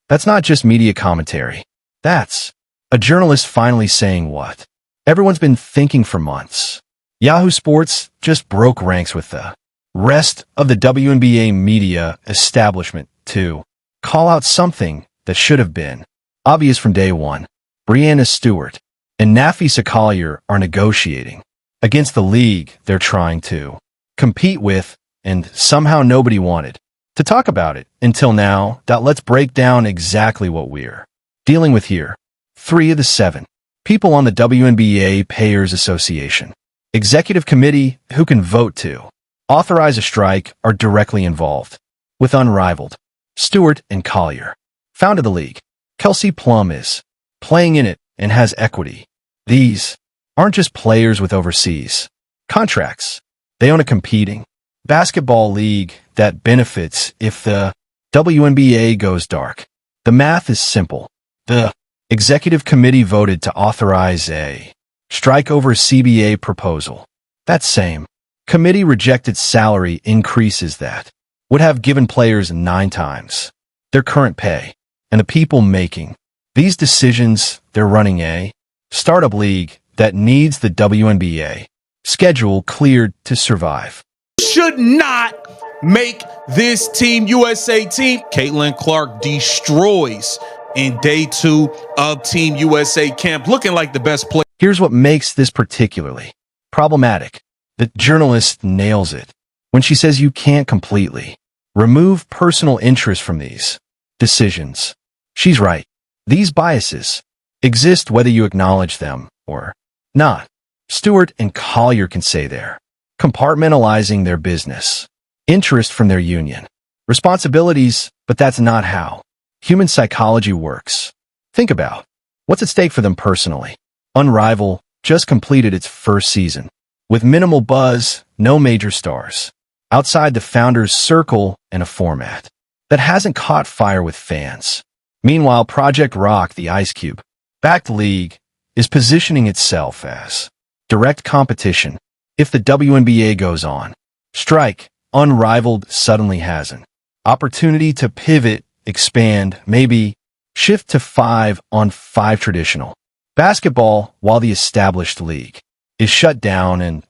That's not just media commentary. That's a journalist finally saying what everyone's been thinking for months. Yahoo Sports just broke ranks with the rest of the WNBA media establishment to call out something that should have been obvious from day one. Breanna Stewart and Nafisa Collier are negotiating against the league they're trying to compete with, and somehow nobody wanted to talk about it until now. Let's break down exactly what we're dealing with here. 3 of the 7 people on the WNBA Players Association Executive Committee who can vote to authorize a strike are directly involved with Unrivaled. Stewart and Collier founded the league. Kelsey Plum is playing in it and has equity. These aren't just players with overseas contracts. They own a competing basketball league that benefits if the WNBA goes dark. The math is simple. The executive committee voted to authorize a strike over a CBA proposal. That same committee rejected salary increases that would have given players 9 times their current pay. And the people making these decisions, they're running a startup league that needs the WNBA schedule cleared to survive. Should not make this Team USA team. CaitlinClark destroys in day 2 of Team USA camp, looking like the best player. Here's what makes this particularly problematic. The journalist nails it when she says you can't completely remove personal interest from these decisions. She's right. These biases exist whether you acknowledge them or not. Stewart and Collier can say they're compartmentalizing their business interest from their union responsibilities, but that's not how human psychology works. Think about what's at stake for them personally. Unrivaled just completed its first season with minimal buzz, no major stars, outside the founders' circle, and a format that hasn't caught fire with fans. Meanwhile, Project Rock, the Ice Cube-backed league, is positioning itself as direct competition. If the WNBA goes on strike, Unrivaled suddenly has an opportunity to pivot, expand, maybe shift to 5-on-5 traditional basketball while the established league is shut down, and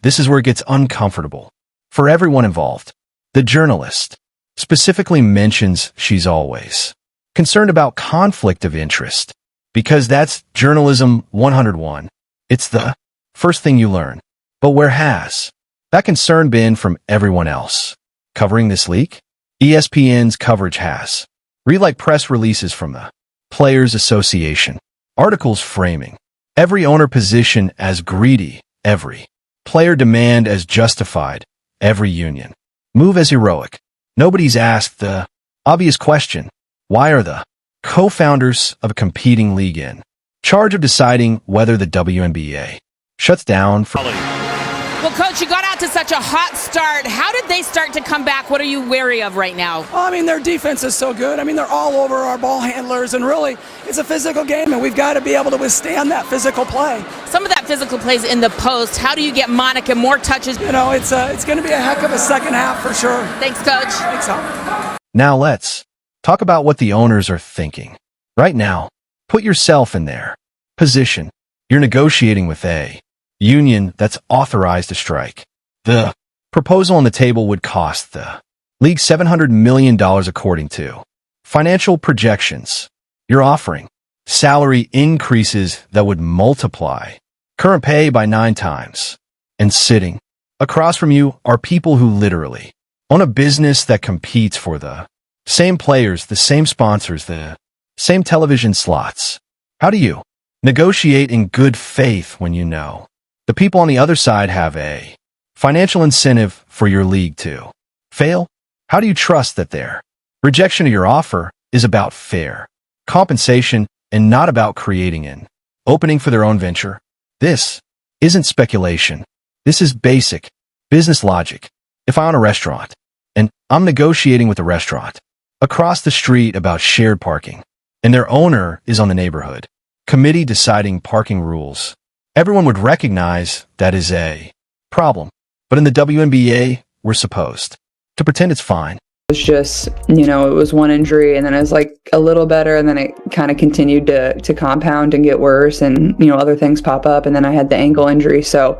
this is where it gets uncomfortable for everyone involved. The journalist specifically mentions she's always concerned about conflict of interest because that's journalism 101. It's the first thing you learn. But where has that concern been from everyone else covering this league? ESPN's coverage has read press releases from the Players Association, articles framing every owner position as greedy, every player demand as justified, every union move as heroic. Nobody's asked the obvious question: why are the co-founders of a competing league in charge of deciding whether the WNBA shuts down for... Well, Coach, you got out to such a hot start. How did they start to come back? What are you wary of right now? Well, their defense is so good. They're all over our ball handlers, and really, it's a physical game, and we've got to be able to withstand that physical play. Some of that physical plays in the post. How do you get Monica more touches? It's going to be a heck of a second half for sure. Thanks, Coach. Thanks, Howard. Now let's talk about what the owners are thinking. Right now, put yourself in their position. You're negotiating with a union that's authorized to strike. The proposal on the table would cost the league $700 million according to financial projections. You're offering salary increases that would multiply current pay by 9 times. And sitting across from you are people who literally own a business that competes for the same players, the same sponsors, the same television slots. How do you negotiate in good faith when you know the people on the other side have a financial incentive for your league to fail? How do you trust that their rejection of your offer is about fair compensation and not about creating an opening for their own venture? This isn't speculation. This is basic business logic. If I own a restaurant and I'm negotiating with a restaurant across the street about shared parking, and their owner is on the neighborhood committee deciding parking rules, everyone would recognize that is a problem. But in the WNBA, we're supposed to pretend it's fine. was just, it was one injury, and then it was like a little better, and then it kind of continued to compound and get worse, and other things pop up, and then I had the ankle injury. So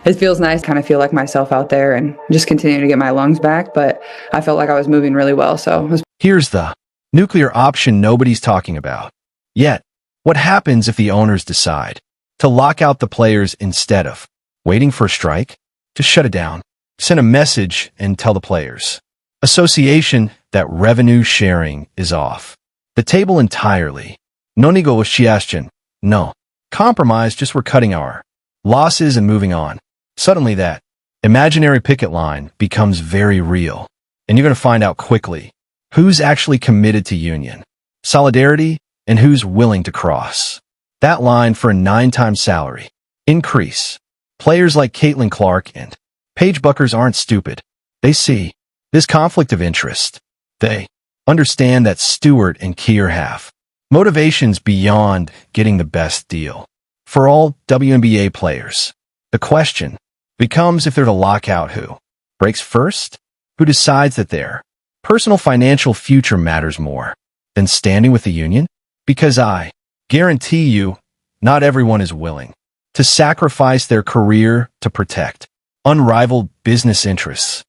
it feels nice, kind of feel like myself out there and just continue to get my lungs back. But I felt like I was moving really well. So it was. Here's the nuclear option nobody's talking about yet. What happens if the owners decide to lock out the players instead of waiting for a strike? To shut it down, send a message and tell the players association that revenue sharing is off the table entirely. No negotiation, no compromise, just we're cutting our losses and moving on. Suddenly that imaginary picket line becomes very real, and you're going to find out quickly who's actually committed to union solidarity and who's willing to cross that line for a 9-time salary increase. Players like CaitlinClark and Paige Buckers aren't stupid. They see this conflict of interest. They understand that Stewart and Keir have motivations beyond getting the best deal. For all WNBA players, the question becomes if they're to lock out who breaks first, who decides that their personal financial future matters more than standing with the union. Because I guarantee you, not everyone is willing to sacrifice their career to protect unrivaled business interests.